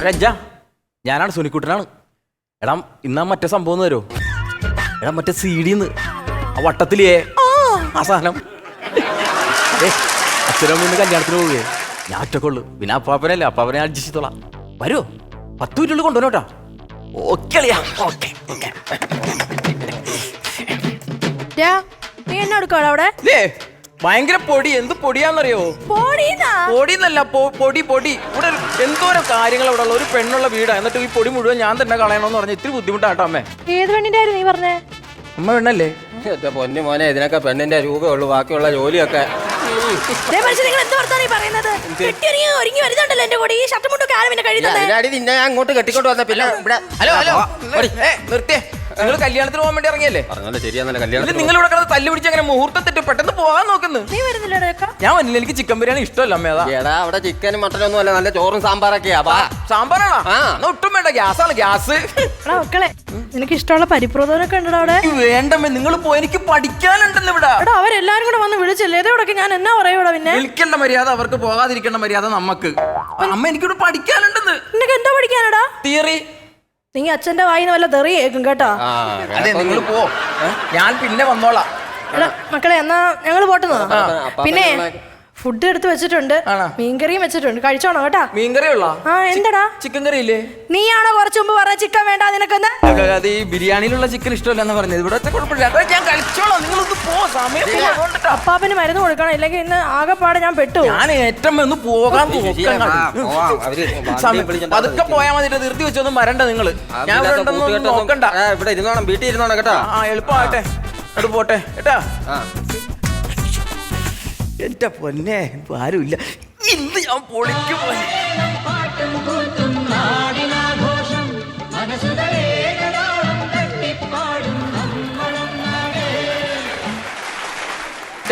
രജ, ഞാനാണ് സുനിക്കുട്ടനാണ്. എടാ ഇന്നാ മറ്റേ സംഭവം ഒന്ന് തരുമോ? എടാ മറ്റേ സീഡിന്ന് ആ വട്ടത്തിലേ ആ സാധനം. അച്ഛനമ്മ കല്യാണത്തിന് പോവുകയെ ഞാൻ ഒറ്റക്കുള്ളു. പിന്നെ അപ്പാപ്പനല്ലേ, അപ്പാപ്പനെ അഡ്ജസ്റ്റ് ചെയ്തോളാം. വരുമോ? 10 മിനിറ്റുള്ളിൽ കൊണ്ടുവന്നോട്ടാ. ഓക്കെ അളിയാ. ഓക്കെ നീ എന്നെ എടുക്കാളോ അവിടെ? ഭയങ്കര പൊടി. എന്ത് പൊടിയാന്നറിയോ? പൊടിന്നല്ല, പൊടി. ഇവിടെ എന്തോരം കാര്യങ്ങൾ ഇവിടെ ഉള്ള ഒരു പെണ്ണുള്ള വീടാ. എന്നിട്ട് ഈ പൊടി മുഴുവൻ ഞാൻ തന്നെ കളയണമെന്ന് പറഞ്ഞാൽ ഇത്തിരി ബുദ്ധിമുട്ടാട്ടോ അമ്മേ. ഏത് പെണ്ണിന്റെ ആയിരുന്നു നീ പറഞ്ഞേ? അമ്മ പെണ്ണല്ലേ? പൊന്നു മോനെ, ഇതിനൊക്കെ പെണ്ണിന്റെ രൂപയുള്ളൂ, ബാക്കിയുള്ള ജോലിയൊക്കെ. നിന്നെ അങ്ങോട്ട് കെട്ടിക്കൊണ്ട് വന്ന പിന്നെ നിർത്തിയേ. നിങ്ങൾ കല്യാണത്തിന് പോകാൻ വേണ്ടി ഇറങ്ങിയല്ലേ? ശരിയാന്നല്ലേ കല്യാണം. നിങ്ങൾ ഇവിടെ കിടന്ന് തല്ലു പിടിച്ച് അങ്ങനെ മുഹൂർത്തത്തിട്ട് പെട്ടെന്ന് പോകാൻ നോക്കുന്നു. നീ വരുന്നില്ല? ഞാൻ വന്നില്ല, എനിക്ക് ചിക്കൻ ബിരിയാണി ഇഷ്ടമല്ല അമ്മ. എടാ അവിടെ ചിക്കനും മട്ടനൊന്നും അല്ല, നല്ല ചോറും സാമ്പാറൊക്കെയാ. സാമ്പാറാണോ? ഒട്ടും വേണ്ട, ഗ്യാസാണ് ഗ്യാസ്. മക്കളെ, നിനക്ക് ഇഷ്ടമുള്ള പരിപ്രദോനൊക്കെ ഉണ്ടോ അവിടെ? വേണ്ടമ്മേ, നിങ്ങൾ പോയി, എനിക്ക് പഠിക്കാനുണ്ടെന്ന് ഇവിടെ. അവരെല്ലാരും കൂടെ വന്ന് വിളിച്ചല്ലേ ഇതോടൊക്കെ ഞാൻ എന്നാ പറയൂടാ? പിന്നെ വിളിക്കേണ്ട മര്യാദ അവർക്ക്, പോകാതിരിക്കേണ്ട മര്യാദ നമുക്ക്. അമ്മ എനിക്കിവിടെ പഠിക്കാനുണ്ടെന്ന്. നിനക്ക് എന്താ പഠിക്കാനടാ? തിയറി. നീ അച്ഛന്റെ വായിന്ന് വല്ല തെറി കേൾക്കും കേട്ടോ. അതെ, നിങ്ങൾ പോ, ഞാൻ പിന്നെ വന്നോളാം. മക്കളെ എന്നാ ഞങ്ങള് പോട്ടുന്നോ? പിന്നെ ഫുഡ് എടുത്ത് വെച്ചിട്ടുണ്ട്, മീൻകറിയും വെച്ചിട്ടുണ്ട്, കഴിച്ചോണോ കേട്ടാ. മീൻകറി ഉള്ള? എന്താടാ ചിക്കൻ കറി ഇല്ലേ? നീയാണോ കുറച്ചു മുമ്പ് പറഞ്ഞ ചിക്കൻ വേണ്ട നിനക്കെന്ന്? അത് ഈ ബിരിയാണിയിലുള്ള ചിക്കൻ ഇഷ്ടമല്ലെന്ന് പറഞ്ഞത്. ഇവിടെ കുഴപ്പമില്ല, ഞാൻ കഴിച്ചോളാം. നിങ്ങളൊന്ന് പോ, സമയം. അപ്പാപ്പന് മരുന്ന് കൊടുക്കണം, ഇല്ലെങ്കിൽ ഇന്ന് ആകെപ്പാടെ ഞാൻ പെട്ടു. ഞാൻ ഏറ്റവും ഒന്ന് പോകാൻ അതൊക്കെ പോയാൽ മതി. ധൃതി വെച്ചൊന്നും വരണ്ട നിങ്ങള്. ഞാൻ നോക്കണ്ട, ഇവിടെ ഇരുന്നോണം, വീട്ടിൽ ഇരുന്നോണം കേട്ടോ. എളുപ്പമാകട്ടെ, അത് പോട്ടെ കേട്ടാ. എന്റെ പൊന്നെ, ആരുമില്ല ഇന്ന്, ഞാൻ പൊളിക്കും.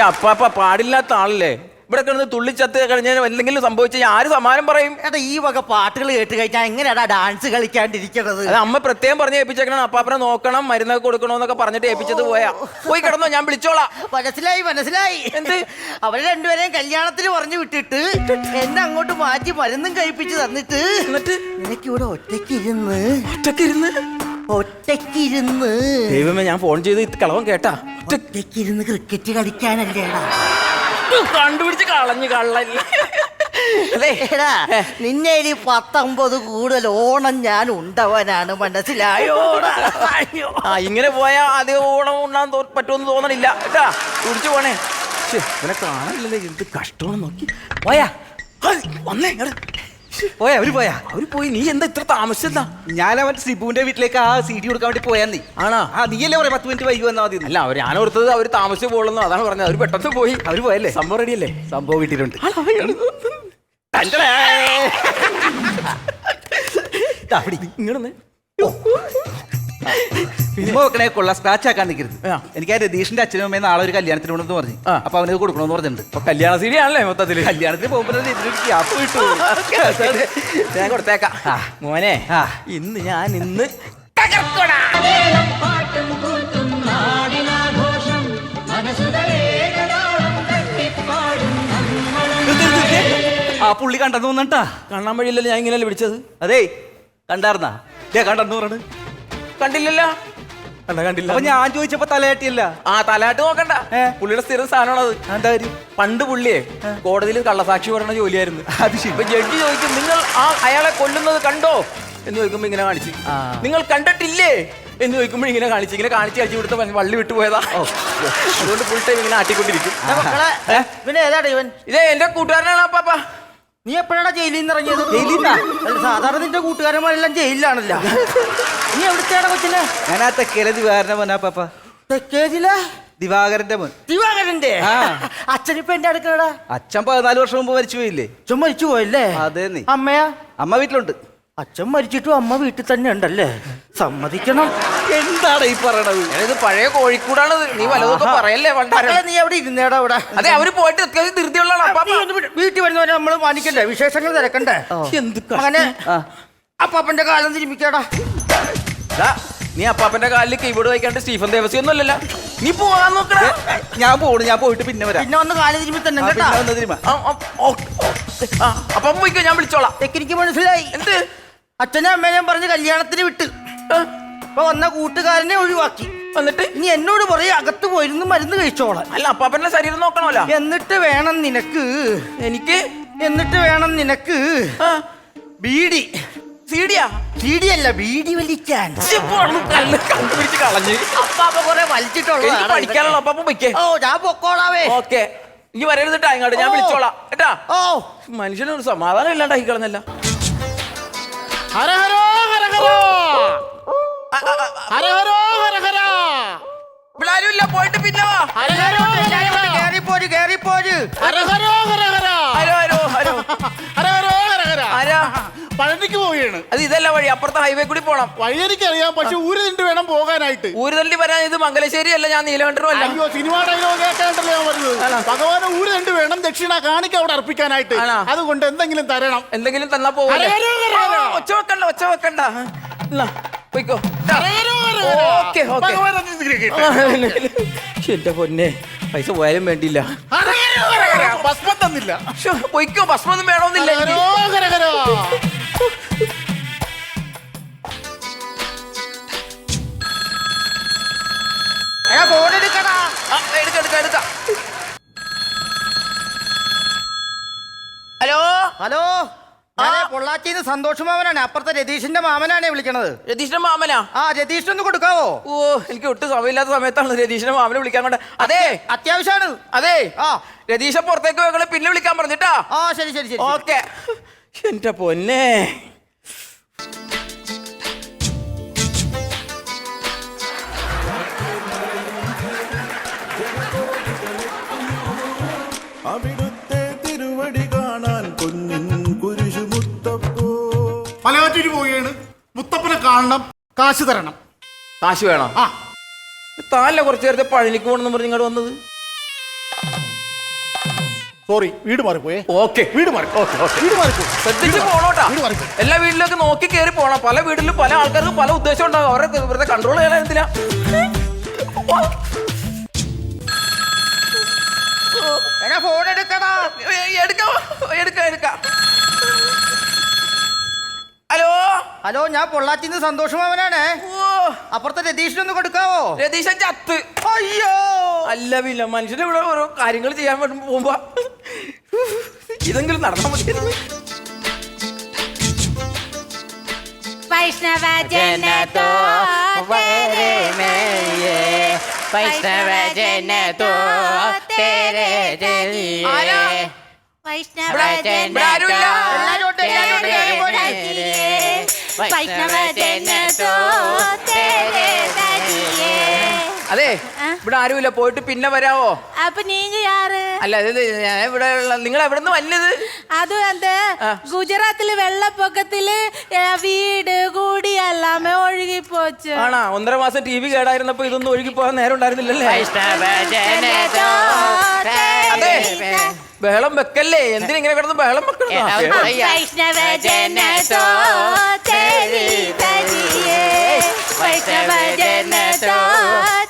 അപ്പാപ്പ പാടില്ലാത്ത ആളല്ലേ? ഇവിടെ കിടന്ന് തുള്ളിച്ചത്ത് കഴിഞ്ഞാൽ എന്തെങ്കിലും സംഭവിച്ചാൽ ആര് സമാനം പറയും? എടാ ഈ വക പാട്ടുകൾ കേട്ട് കഴിഞ്ഞാൽ എങ്ങനെയാടാ ഡാൻസ് കളിക്കാണ്ടിരിക്കണത്? അത് അമ്മ പ്രത്യേകം പറഞ്ഞ് ഏൽപ്പിച്ചേക്കണം. അപ്പാപ്പനെ നോക്കണം, മരുന്നൊക്കെ കൊടുക്കണോന്നൊക്കെ പറഞ്ഞിട്ട് ഏൽപ്പിച്ചത് പോയി കിടന്നോ, ഞാൻ വിളിച്ചോളാം. മനസ്സിലായി. എന്ത്? അവരെ രണ്ടുപേരെയും കല്യാണത്തിന് പറഞ്ഞു വിട്ടിട്ട് എന്നെ അങ്ങോട്ട് മാറ്റി മരുന്നും കഴിപ്പിച്ച് തന്നിട്ട് എനിക്കിവിടെ ഒറ്റക്കിരുന്ന് ദൈവമേ, ഞാൻ ഫോൺ ചെയ്ത് കളവൻ കേട്ടാ. ഒറ്റക്കിരുന്ന് ക്രിക്കറ്റ് കളിക്കാനല്ലേടാ? കണ്ടുപിടിച്ച് കളഞ്ഞു കള്ളല്ലേ. നിന്നെ 19 കൂടുതൽ ഓണം ഞാൻ ഉണ്ടവനാണ്, മനസ്സിലായോടാ? ഇങ്ങനെ പോയാ അധികം ഓണം ഉണ്ണാൻ പറ്റുമെന്ന് തോന്നണില്ല കേട്ടാ. കുടിച്ചു പോണേ. ഇവനെ കാണാനില്ലല്ലേ, എന്ത് കഷ്ടമാണ് നോക്കി. പോയാ വന്നേ അവര് പോയി. നീ എന്താ ഇത്ര താമസിച്ചെന്താ? ഞാൻ അവൻ സിബുവിന്റെ വീട്ടിലേക്ക് ആ CD കൊടുക്കാൻ വേണ്ടി പോയാ. നീ ആണോ? നീയല്ലേ പറയാ 10 മിനിറ്റ് വൈകി വന്നാൽ മതി. അല്ല, ഞാൻ ഓർത്തത് അവര് താമസിച്ചു പോകുന്നു, അതാണ് പറഞ്ഞത്. അവര് പെട്ടെന്ന് പോയി. അവര് പോയല്ലേ? സംഭവം റെഡിയല്ലേ? സംഭവം വീട്ടിലുണ്ട്. കൊള്ള സ്ക്രാച്ച് ആക്കാൻ നിൽക്കരുത്. എനിക്ക് ആ രതീഷിന്റെ അച്ഛനും അമ്മയും നാളെ ഒരു കല്യാണത്തിന് ഉണ്ടെന്ന് പറഞ്ഞു. അപ്പൊ അവനത് കൊടുക്കണമെന്ന് പറഞ്ഞിട്ടുണ്ട്. അപ്പൊ കല്യാണ സീഡി ആണല്ലേ മൊത്തത്തില്? കല്യാണത്തിന് പോകുമ്പോൾ ഞാൻ കൊടുത്തേക്കാം. മോനെ, ഇന്ന് ആ പുള്ളി കണ്ടെന്ന് തോന്നട്ടാ. കാണാൻ വഴിയില്ലല്ലോ, ഞാൻ ഇങ്ങനെയല്ലേ വിളിച്ചത്. അതേ കണ്ടാർന്നാ? കണ്ടെന്ന് പറഞ്ഞു. കണ്ടില്ലല്ലോ. കണ്ടില്ല. അപ്പൊ ഞാൻ ചോദിച്ചപ്പോ തലയാട്ടിയല്ല. തലയാട്ട് നോക്കണ്ട, പുള്ളിയുടെ സ്ഥിരം സാധനമാണത്. എന്താ കാര്യം? പണ്ട് പുള്ളിയെ കോടതിയിൽ കള്ളസാക്ഷി പറയുന്ന ജോലിയായിരുന്നു. അത് ശരി. ജഡ്ജി ചോദിക്കും, നിങ്ങൾ അയാളെ കൊല്ലുന്നത് കണ്ടോ എന്ന് ചോദിക്കുമ്പോ ഇങ്ങനെ കാണിച്ചു. നിങ്ങൾ കണ്ടിട്ടില്ലേ എന്ന് ചോദിക്കുമ്പോൾ ഇങ്ങനെ കാണിച്ചു ഇവിടുത്തെ വള്ളി വിട്ടുപോയതാ. അതുകൊണ്ട് ഫുൾ ടൈം ഇങ്ങനെ ആട്ടിക്കൊണ്ടിരിക്കും. ഇതേ എന്റെ കൂട്ടുകാരനാണ് അപ്പാപ്പ. നീ എപ്പോഴാണ് ജയിലിൽ നിന്ന് ഇറങ്ങിയത്? സാധാരണ നിന്റെ കൂട്ടുകാരന്മാരെല്ലാം ജയിലിലാണല്ലോ. നീ എവിടുത്തെയാണ് കൊച്ചിനെ? ഞാൻ ആ തെക്കേലെ ദിവാകരന്റെ മോനാ പാപ്പ. തെക്കേതിലെ ദിവാകരന്റെ മോൻ. ദിവാകരന്റെ അച്ഛനിപ്പ എന്റെ അടുക്കളടാ. അച്ഛൻ 14 വർഷം മുമ്പ് മരിച്ചു പോയില്ലേ? അച്ഛൻ മരിച്ചു പോയല്ലേ? അതെ. നീ അമ്മയാ? അമ്മ വീട്ടിലുണ്ട്. അച്ഛൻ മരിച്ചിട്ടും അമ്മ വീട്ടിൽ തന്നെ ഉണ്ടല്ലേ? സമ്മതിക്കണം. എന്താണ് ഈ പറയണത്? ഇത് പഴയ കോഴിക്കൂടാണ്. നീ വല്ലതൊക്കെ പറയല്ലേ? നീ എവിടെ ഇരുന്നേടാ അവിടെ? അതെ, അവര് പോയിട്ട് ധൃതിയുള്ള വീട്ടിൽ വരുന്നവരെ നമ്മള് മാനിക്കണ്ടേ? വിശേഷങ്ങൾ തിരക്കണ്ടേ? എന്ത് അങ്ങനെ അപ്പാപ്പന്റെ കാലം തിരുമിക്കടാ. നീ അപ്പാപ്പന്റെ കാലിൽ കീബോർഡ് വായിക്കാണ്ട് സ്റ്റീഫൻ ദേവസി ഒന്നും അല്ലല്ലോ. നീ പോകാൻ നോക്കണ. ഞാൻ പോയിട്ട് പിന്നെ വരാം. പിന്നെ വന്ന് കാലം തിരുമ്പി തന്നെ അപ്പം പോയിക്കോ, ഞാൻ വിളിച്ചോളാം. എനിക്ക് മനസ്സിലായി. എന്ത്? അച്ഛനെ അമ്മേനെയും പറഞ്ഞ് കല്യാണത്തിന് വിട്ട്. ഇപ്പൊ വന്ന കൂട്ടുകാരനെ ഒഴിവാക്കി. എന്നിട്ട് നീ എന്നോട് പറയും അകത്ത് പോയിരുന്നു മരുന്ന് കഴിച്ചോളാം. അല്ല അപ്പാപ്പന്റെ ശരീരം നോക്കണമല്ലോ. എന്നിട്ട് വേണം നിനക്ക് ബീഡി. സീഡി അല്ല ബീഡി വലിക്കാൻ. കണ്ടുപിടിച്ച് കളഞ്ഞ് അപ്പാപ്പ കുറെ വലിച്ചിട്ടുള്ള പഠിക്കാനുള്ള അപ്പാപ്പ പൊയ്ക്കേ. ഓ ഞാൻ പൊക്കോളാവേ. ഓക്കെ ഇനി വരരുതിട്ടാ ഇങ്ങോട്ട്, ഞാൻ വിളിച്ചോളാം കേട്ടാ. ഓ മനുഷ്യനൊരു സമാധാനം ഇല്ലാണ്ടായി കളഞ്ഞല്ല. ഹര ഹരോ ഹര ഹരോ ഹര ഹരോ ഹര ഹര. ഇവിടെ ആരുമില്ല, പോയിട്ട് പിന്നെ വാ. ഹര ഹരോ ഹര ഹര. കേറിപ്പോര്. ഹര ഹരോ ഹര ഹര. ഹരോ ഹരോ ഹരോ ഹര ഹരോ ഹര ഹര. ആരാ? പഴനിക്ക് പോവുകയാണ്. അത് ഇതല്ല വഴി, അപ്പുറത്തെ ഹൈവേ കൂടി പോണം. വഴി എനിക്കറിയാം, പക്ഷെ ഊര് നിന്നിട്ട് വേണം പോകാനായിട്ട്. ഊരുതണ്ടി വരാൻ ഇത് മംഗലശ്ശേരി അല്ല, ഞാൻ നീലകണ്ഠനും അല്ല. അയ്യോ സിനിമ ഡയലോഗ് കേൾക്കാണ്ടല്ലോ ഞാൻ പറഞ്ഞത്. ഭഗവാനെ ഊര് നിന്നിട്ട് വേണം ദക്ഷിണ കാണിക്ക അവിടെ അർപ്പിക്കാനായിട്ട്. അതുകൊണ്ട് എന്തെങ്കിലും തരണം. എന്തെങ്കിലും തന്നാ പോവാ. ഹര ഹരോ ഹര ഹര. ഒച്ച വെക്കണ്ട. പോയിക്കോ. ഹര ഹരോ ഹര ഹര. ഓക്കെ ഭഗവാൻ എന്റെ പൊന്നെ, പൈസ പോയാലും വേണ്ടിയില്ല. ഹര ഹരോ ഹര ഹര. ഭസ്മം തന്നില്ല. പൊയ്ക്കോ, ഭസ്മൊന്നും വേണമെന്നില്ല. ഹര ഹരോ ഹര ഹര. ഫോൺ എടുക്കടാ. എടുക്ക. ഹലോ ഹലോ പൊള്ളാച്ചിന്ന് സന്തോഷ് മാമനാണ്. അപ്പുറത്തെ രതീഷിന്റെ മാമനാണ് വിളിക്കണത്. രതീഷിന്റെ മാമനാ? ആ രതീഷിനൊന്ന് കൊടുക്കാവോ? ഓ എനിക്ക് ഒട്ടും സമയമില്ലാത്ത സമയത്താണ് രതീഷിന്റെ മാമനെ വിളിക്കാൻ കൊണ്ട്. അതെ അത്യാവശ്യമാണ്. അതെ ആ രതീഷ പുറത്തേക്ക് പോയി പിന്നെ വിളിക്കാൻ പറഞ്ഞിട്ടാ. ആ ശരി. ഓക്കെ. എന്റെ പൊന്നെ, അവിടുത്തെ തിരുവടി കാണാൻ കുഞ്ഞിൻ കുരിശു മുത്തപ്പോ. മലയാറ്റൂര് പോവുകയാണ്. മുത്തപ്പനെ കാണണം, കാശ് തരണം. കാശ് വേണം? ആ താല്ല കുറച്ചു നേരത്തെ പഴനിക്ക് പോകണമെന്ന് പറഞ്ഞ് ഇങ്ങോട്ട് വന്നത്. സോറി, വീട് മാറിപ്പോയേ. ഓക്കെ വീട് മാറി. വീട് മാറിപ്പോ. ശ്രദ്ധിച്ച് പോണോട്ടാ. വീട് മാറിപ്പോ. എല്ലാ വീട്ടിലൊക്കെ നോക്കി കയറി പോണം. പല വീട്ടിലും പല ആൾക്കാർക്ക് പല ഉദ്ദേശം ഉണ്ടാകും. അവരെ വെറുതെ കൺട്രോൾ ചെയ്യാൻ എന്തിനാ? ഫോൺ എടുക്കടാ. എടുക്ക. ഹലോ ഹലോ ഞാൻ പൊള്ളാച്ചിന്ന് സന്തോഷ് മാമനാണ്. അപ്പുറത്തെ രതീഷിനൊന്ന് കൊടുക്കാവോ? രതീശൻ ചത്ത്. അയ്യോ അല്ല പിന്നെ മനുഷ്യനെ ഇവിടെ ഓരോ കാര്യങ്ങൾ ചെയ്യാൻ വേണ്ടി പോകുമ്പോ ഇതെങ്കിലും നടന്നാ മതി. वैष्णव जन तो तेरे मेरे वैष्णव जन तो तेरे जलिए वैष्णव जन तो तेरे जलिए वैष्णव जन तो तेरे जलिए. അതെ ഇവിടെ ആരുമില്ല, പോയിട്ട് പിന്നെ വരാവോ? അപ്പൊ നീങ്ക യാറ്? അല്ല ഞാൻ ഇവിടെ നിങ്ങൾ എവിടെ നിന്ന് വന്നത്? അത് ഗുജറാത്തില് വെള്ളപ്പൊക്കത്തില് വീട് കൂടി എല്ലാമേ ഒഴുകി പോച്ചു. ആണാ? 1.5 മാസം TV കേടായിരുന്നപ്പോ ഇതൊന്നും ഒഴുകി പോകാൻ നേരം ഉണ്ടായിരുന്നില്ലല്ലേ? അതെ ബഹളം വെക്കല്ലേ. എന്തിനിങ്ങനെ കിടന്ന് ബഹളം വെക്കണം? वैष्णव जन तो तेरी तजिए वैष्णव जन तो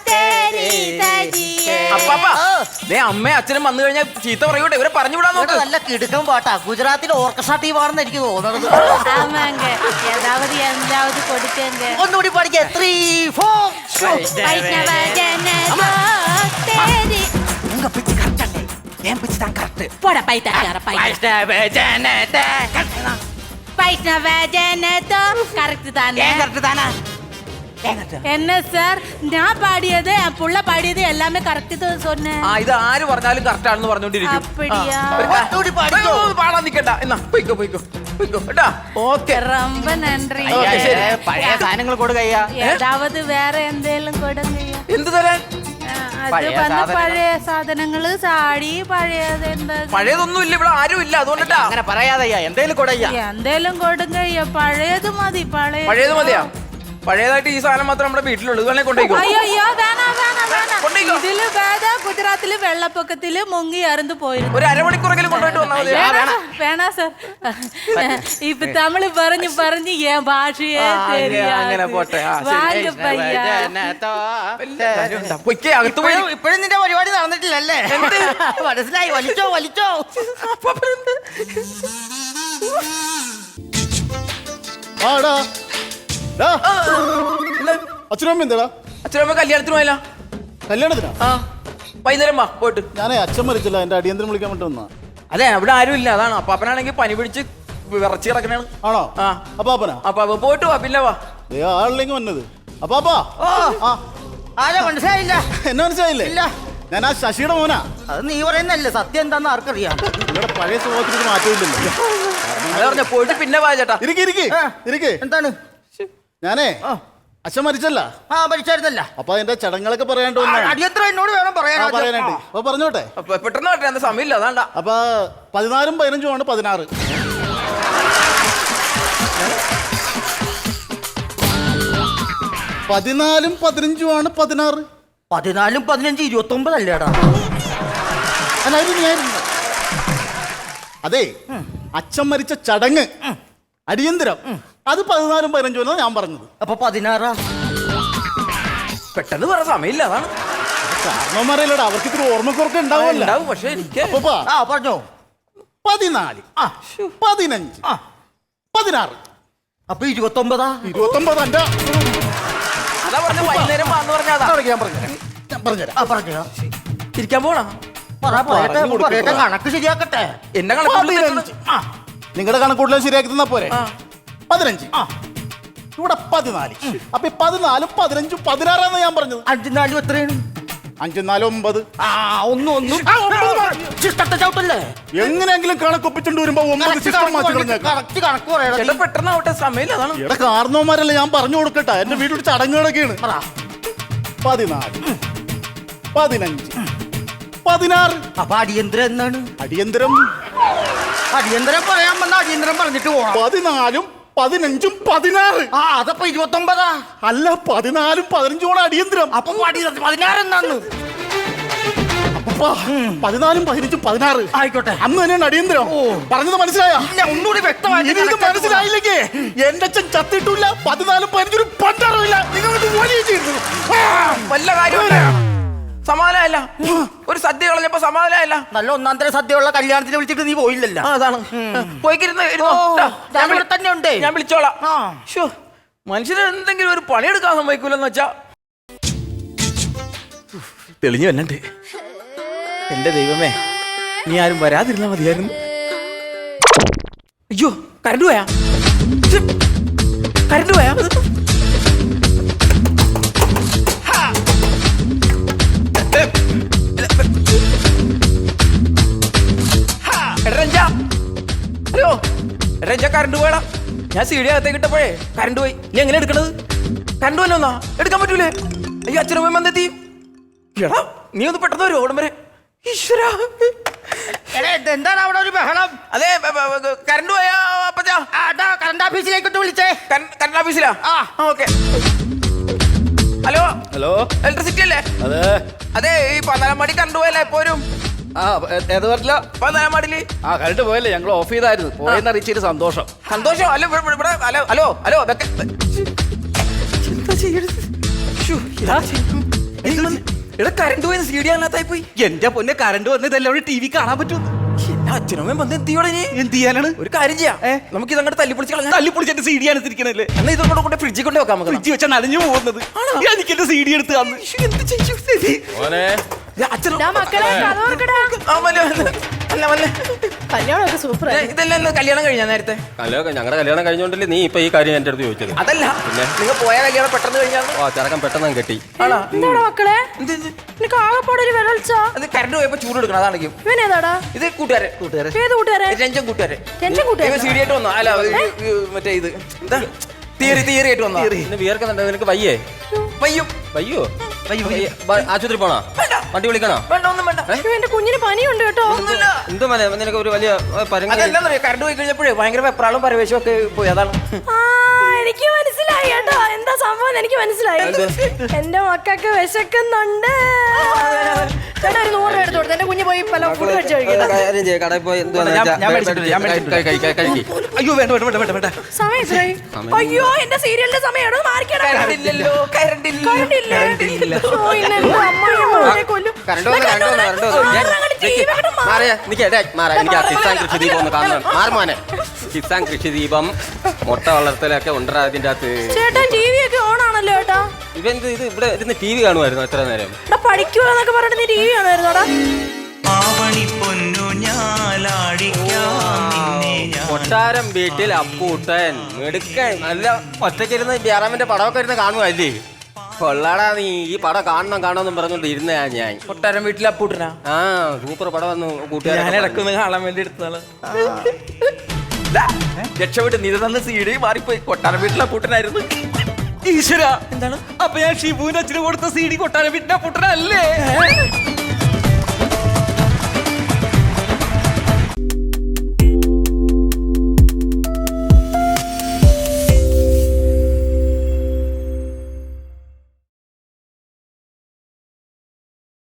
तेरी तजिए. അപ്പാ അമ്മയും അച്ഛനും വന്നു കഴിഞ്ഞാൽ ചീത്ത പറയൂട്ടെ. ഇവരെ പറഞ്ഞു വിടാൻ നോക്ക്. നല്ല കിടുക്കം പാട്ടാ. ഗുജറാത്തിലെ ഓർക്കസ്ട്ര ടീമാണെന്ന് എനിക്ക് തോന്നുന്നത്. ஆமாங்க ஏதாவது எந்தாவது கொடுக்கங்க. ഒന്നുകൂടി പഠിക്ക. 3 4 वैष्णव जन तो तेरी உங்க பிச்சு கரெக்டாங்க. ஏன் பிச்சு தான் கரெக்ட். போட பைத்தாக்கார பைத்த. വൈഷ്ണവ ജനത. वैष्णव जन तो கரெக்ட் தானே? கரெக்ட் தானா? என்ன சார் நான் பாடியது என் புள்ள பாடியது எல்லாமே கரெக்ட் தான் சொன்னேன். ഇത് ആര് പറഞ്ഞാലും കറക്റ്റ് ആണെന്ന് പറഞ്ഞോണ്ടിരിക്കും. அப்படியா? പാടാൻ നിക്കണ്ട. എന്നാ പോയിക്കോ കേട്ടാ. ഓക്കെ ரொம்ப നന്ദി. ഓക്കെ ശരി. പഴയ സാധനങ്ങൾ കൊടുക്കയ്യ. ഏതാവത് വേറെ എന്തേലും കൊടുങ്ങയ്യ. എന്ത് തരാൻ? അത് വന്ന് പഴയ സാധനങ്ങള് സാടി പഴയത് എന്താ പഴയതൊന്നും ഇല്ല ഇവിടെ, ആരും ഇല്ല. അതുകൊണ്ടിട്ടാ അങ്ങനെ പറയാതയ്യ, എന്തേലും കൊടുയ്യ. എന്തേലും കൊടുങ്ങയ്യ. പഴയത് മതി. പഴയത് മതിയാ? പഴയതായിട്ട് ഈ സാധനം മാത്രം നമ്മുടെ വീട്ടിലുള്ളൂ. ഇത് വേണേ കൊണ്ടേക്കോ. അയ്യോ വേണം. കൊണ്ടേക്കോ. ഇതില് വേദ ഗുജറാത്തില് വെള്ളപ്പൊക്കത്തില് മുങ്ങി അറുந்து പോയിരുന്നു. ഒരു അരമണിക്കൂറെങ്കിലും കൊണ്ടുപോയിട്ട് വന്നാൽ മതി. വേണ സർ. ഇപ്പൊ തമിഴ് പറഞ്ഞു എൻ ഭാഷയെ അങ്ങനെ പോട്ടെ. വാങ്ങ പയ്യ. പൊയ്ക്കേ, അകത്ത് പോയി. ഇപ്പോഴും നിന്റെ പരിപാടി നടന്നിട്ടില്ലല്ലേ? മനസ്സിലായി. വലിച്ചോ. ആടാ ഡാ. അച്ഛനും അമ്മ എന്താടാ? അച്ഛനമ്മ കല്യാണത്തിന് പോയല്ല. കല്യാണത്തിനാ? ആ വൈകുന്നേരം വാ പോയിട്ട്. ഞാനേ അച്ഛൻ മരിച്ചില്ല, എന്റെ അടിയന്തരം വിളിക്കാൻ വേണ്ടി വന്നാ. അതെ അവിടെ ആരും ഇല്ല, അതാണ്. അപ്പാപ്പനാണെങ്കിൽ പനി പിടിച്ച് വിറച്ച് കിടക്കണാണ്. ആണോ? ആ അപ്പാപ്പനാ? അപ്പൊ പോയിട്ട് വാ, പിന്നെ വാ. ആളില്ലെങ്കിൽ വന്നത്. അപ്പാപ്പാ. ആ ആരാ മനസ്സിലായില്ല? എന്നെ മനസ്സിലായില്ലേ? ഇല്ല. ഞാൻ ആ ശശിയുടെ മോനാ. അത് നീ പറയുന്നല്ലേ, സത്യം എന്താന്ന് ആർക്കറിയാം? നിങ്ങളുടെ പഴയ സ്വഭാവത്തിന് ഒരു മാറ്റമില്ലല്ലോ. അതാ പറഞ്ഞ പോയിട്ട് പിന്നെ വാ ചേട്ടാ. ഇരിക്ക്. എന്താണ്? ഞാനേ അച്ഛൻ മരിച്ചല്ല. ആ മരിച്ചായിരുന്നല്ല. അപ്പൊ അതിന്റെ ചടങ്ങുകളൊക്കെ പറയാണ്ട് വന്നതാ. അടിയന്തരം എന്നോട് വേണം പറയാനായിട്ട്. അപ്പൊ പറഞ്ഞോട്ടെ. അപ്പൊ പെട്ടെന്ന് പറ്റേ, എന്താ സമയമില്ല, അതാണ്ടാ. അപ്പൊ 14 15 ആണ് 16. 14 15 ആണ് 16. 14 15 29 അല്ലേടാ? അല്ല അത് ഞാനില്ല. അതെ അച്ഛൻ മരിച്ച ചടങ്ങ് അടിയന്തരം അത് 14 15 എന്നാണ് ഞാൻ പറഞ്ഞത്. അപ്പൊ 16. പെട്ടെന്ന് പറ, സമയമില്ല, അതാണ്. കാരണവന്മാരല്ലടാ, അവർക്ക് ഇത്തിരി ഓർമ്മക്കുറക്കെ ഉണ്ടാവുമല്ലോ. ഉണ്ടാവും, പക്ഷെ എനിക്ക് അപ്പൊ ആ പറഞ്ഞോ. 14 15 16 അപ്പൊ 29. 29 എന്റെ അതാ പറഞ്ഞ വൈകുന്നേരം വാന്ന് പറഞ്ഞാ അതാ. ഞാൻ പറഞ്ഞുതരാം. ആ പറഞ്ഞോ. ഇരിക്കാൻ പോണ പറയട്ടെ കണക്ക് ശരിയാക്കട്ടെ. എന്നെ കണക്ക് 15. നിങ്ങളുടെ കണക്കൂട്ടലും ശരിയാക്കി തന്നാ പോരെ. 15 ഇവിടെ 14. അപ്പൊ 14 15 16 ഞാൻ പറഞ്ഞത്. 5 4 എത്രയാണ്? 5 4 9. ആ ഒന്നും ചിട്ടത്തെ ചവിട്ടല്ലേ? എങ്ങനെയെങ്കിലും കണക്കൊപ്പിച്ചുകൊണ്ട് വരുമ്പോ 9 സിസ്റ്റം മാറ്റി കളഞ്ഞേക്കാം. കറക്റ്റ് കണക്ക് പറയണം. ചേട്ടാ പെട്ടെന്ന് ആവട്ടെ, സമയമില്ല, അതാണ്. ഇവിടെ കാരണവന്മാരല്ല, ഞാൻ പറഞ്ഞു കൊടുക്കട്ടെ. എന്റെ വീട്ടിൽ ചടങ്ങുകളൊക്കെയാണ്. 14 15 16. അപ്പൊ അടിയന്തരം എന്നാണ്? അടിയന്തരം അടിയന്തരം പറയാൻ വന്ന അടിയന്തരം പറഞ്ഞിട്ട് പോവാം. 14 15 16. ആ അതപ്പൊ 29. അല്ല 14 15 ആണ് അടിയന്തരം. അപ്പൊ 16 എന്നാണ്? 14 15 16 ആയിക്കോട്ടെ. അന്ന് തന്നെയാണ് അടിയന്തരം. പറഞ്ഞത് മനസ്സിലായോ? ഇല്ല, ഒന്നുകൂടി വ്യക്തമായിട്ട് ഇനി ഇത് മനസ്സിലായില്ലെങ്കിൽ എന്റെ അച്ഛൻ ചത്തിട്ടില്ല. 14 15 പണ്ടാറില്ല. നിങ്ങൾക്ക് വലിയ ചെയ്തു വല്ല കാര്യമില്ല, സമാധാനമല്ല. ഒരു സദ്യ കളഞ്ഞപ്പോ സമാധാനമല്ല. നല്ല ഒന്നാം തരം സദ്യയുള്ള കല്യാണത്തിന് വിളിച്ചിട്ട് നീ പോയില്ലല്ലോ. അതാണ്. പോയിക്കിരുന്ന് ഞാൻ ഇവിടെ തന്നെ ഉണ്ട്. ഞാൻ വിളിച്ചോളാം. ആ. ശോ, മനുഷ്യന് എന്തെങ്കിലും ഒരു പണിയെടുക്കാൻ സമ്മതിക്കൂലെന്ന് വെച്ചാ. തെളിഞ്ഞു വന്നണ്ട്. എന്റെ ദൈവമേ, നീ ആരും വരാതിരുന്നാ മതിയായിരുന്നു. അയ്യോ, കരണ്ട് പോയാ? കരണ്ട് പോയാ? ഹലോ രഞ്ജ, കറണ്ട് പോയടാ. ഞാൻ സീഡി അകത്തേക്ക് ഇട്ടപ്പോഴേ കറണ്ട് പോയി. നീ എങ്ങനെ എടുക്കണത്? കറണ്ട് പോലും ഒന്നാ എടുക്കാൻ പറ്റൂലേ? അയ്യോ, അച്ഛനും പോയി വന്നെത്തി. എടാ നീ ഒന്ന് പെട്ടെന്ന് വരും ഓടം വരെ. ഈശ്വരാ, എന്താണ് അവിടെ ഒരു ബഹളം? അതെ കറണ്ട് പോയാ അപ്പച്ചാ. കറണ്ട് ഓഫീസിലേക്കൊട്ട് വിളിച്ചേ. കറണ്ട് ഓഫീസിലാ? ഓക്കെ. ഹലോ ഹലോ, ഇലക്ട്രിസിറ്റി അല്ലേ? അതെ അതെ, ഈ 14 മണി കറണ്ട് പോയല്ലേ എപ്പോഴും? ഏത് പറ്റില്ല. 14 മണില് കറണ്ട് പോയല്ലേ, ഞങ്ങൾ ഓഫ് ചെയ്തായിരുന്നു. പോയെന്ന് അറിയിച്ചൊരു സന്തോഷം. സന്തോഷം. അല്ല ഇവിടെ ഹലോ ഹലോ ഹലോ ഇതൊക്കെ എന്താ ചെയ്യരുത്. ഇവിടെ കറണ്ട് പോയി സി ഡി അതിനകത്തായി പോയി. എന്റെ പൊന്നെ, കറണ്ട് വന്നതെല്ലാം ടി വി കാണാൻ പറ്റും. എന്നെ അച്ഛനും വന്ന് എന്തിയോടെ എന്ത് ചെയ്യാനാണ്? ഒരു കാര്യം ചെയ്യാം, നമുക്ക് ഇതങ്ങോട്ട് തല്ലിപ്പൊളിച്ച് കളഞ്ഞാൽ. തല്ലിപ്പൊളിച്ച് സി ഡി ആണ് തിരിക്കണല്ലേ. എന്നാ ഇതൊക്കെ കൊണ്ട് ഫ്രിഡ്ജിൽ കൊണ്ട് വെക്കാം. നമുക്ക് ഫ്രിഡ്ജ് വെച്ചാൽ നനഞ്ഞു പോകുന്നത്. എനിക്ക് എന്റെ സി ഡി എടുത്ത് തന്നു. എന്ത് ചെയ്യും അച്ഛനും? മക്കളെ കഥ ഓർക്കടാ. കല്യാണമൊക്കെ സൂപ്പർ. ഇതെല്ലാം കല്യാണം കഴിഞ്ഞാ നേരത്തെ? ഞങ്ങളുടെ കല്യാണം കഴിഞ്ഞോണ്ടല്ലേ നീ ഇപ്പൊ ഈ കാര്യം എന്റെ അടുത്ത് ചോദിച്ചത്? അതല്ല, നിങ്ങൾ പോയ കല്യാണം പെട്ടെന്ന് കഴിഞ്ഞാൽ ചെറുക്കൻ പെട്ടെന്ന് കെട്ടി. ആണോ? എന്താടാ മക്കളെ, നിനക്ക് ആകെപ്പാടെ ഒരു വിരൾച്ച. അത് കറണ്ട് പോയപ്പോ ചൂട് എടുക്കണം, അതാണെങ്കിൽ. ഇവനേതാടാ? ഇത് കൂട്ടുകാരൻ. ഏത് കൂട്ടുകാരൻ? രഞ്ജൻ കൂട്ടുകാരൻ. രഞ്ജൻ കൂട്ടുകാരൻ സി ഡി ആയിട്ട് വന്നോ? അല്ല മറ്റേ ഇത് എന്താ തിയറി ആയിട്ട് വന്നോ? വിയർക്കുന്നുണ്ട്. നിനക്ക് വയ്യേ? വയ്യും. വയ്യോ? ആശുപത്രി പോണോ? വണ്ടി വിളിക്കണോ? വേണ്ട, ഒന്നും വേണ്ട. എന്റെ കുഞ്ഞിന് പനിയുണ്ട് കേട്ടോ. ഒന്നുമില്ല. എന്ത് മന നിനക്ക് ഒരു വലിയ അതെന്താ കറണ്ട് പോയി കഴിഞ്ഞപ്പോഴേ ഭയങ്കര വെപ്രാളും പരവേശവും ഒക്കെ പോയി, അതാണ്. എനിക്ക് മനസ്സിലായി കേട്ടോ എന്താ സംഭവം. എനിക്ക് മനസ്സിലായി. എന്റെ മക്കൾക്ക് വിശക്കുന്നുണ്ട്. ചേട്ടാ ഒരു 100 രൂപ എടുത്തു കൊടുത്തു. എന്റെ കുഞ്ഞ് പോയി പല ഫുഡ് കഴിച്ചു കഴിക്കുന്നത്. കടയിൽ പോയി അയ്യോ വേണ്ട വേണ്ട വേണ്ട വേണ്ട. സമയം എത്രയായി? അയ്യോ എന്റെ സീരിയലിന്റെ സമയം കറണ്ടില്ലല്ലോ. എനിക്ക് കിസാൻ കൃഷി ദീപം ഒന്ന് കാണണം. മാറുമോനെ, കിസാൻ കൃഷി ദീപം മുട്ട വളർത്തലൊക്കെ ഉണ്ടാ അതിന്റെ അകത്ത്. ചേട്ടൻ ടി വി ഒക്കെ ഓൺ ആണല്ലോ ചേട്ടാ. ഇവന്ത് ഇത് ഇവിടെ ഇരുന്ന് TV കാണുമായിരുന്നു എത്ര നേരം. ഇവിടെ പഠിക്കുവാന്നൊക്കെ പറഞ്ഞിട്ട് നീ ടി വി കാണുമായിരുന്നോടാ? കൊട്ടാരം വീട്ടിൽ അപ്പൂട്ടൻ മിടുക്കൻ നല്ല ഒറ്റയ്ക്കിരുന്ന് ജയറാമിന്റെ പടമൊക്കെ ഇരുന്ന് കാണുമല്ലേ. കൊള്ളാടാ നീ. ഈ പടം കാണണമെന്നും പറഞ്ഞോണ്ട് ഇരുന്നയാ ഞാൻ. കൊട്ടാരം വീട്ടിലെ അപ്പൂട്ടനാ. ആ സൂപ്പർ പടം വന്നു ഞാൻ കൂട്ടുകാരെ. ഇടക്കൊന്ന് കാണാൻ വേണ്ടി എടുത്തതാണ്. രക്ഷപ്പെട്ട് നീ തന്ന CD മാറിപ്പോയി. കൊട്ടാരം വീട്ടിലെ അപ്പൂട്ടനായിരുന്നു. ഈശ്വര, എന്താണ്? അപ്പൊ ഞാൻ ഷിബുവിന്റെ അച്ഛന് കൊടുത്ത CD കൊട്ടാരം വീട്ടിലെ അപ്പൂട്ടനല്ലേ?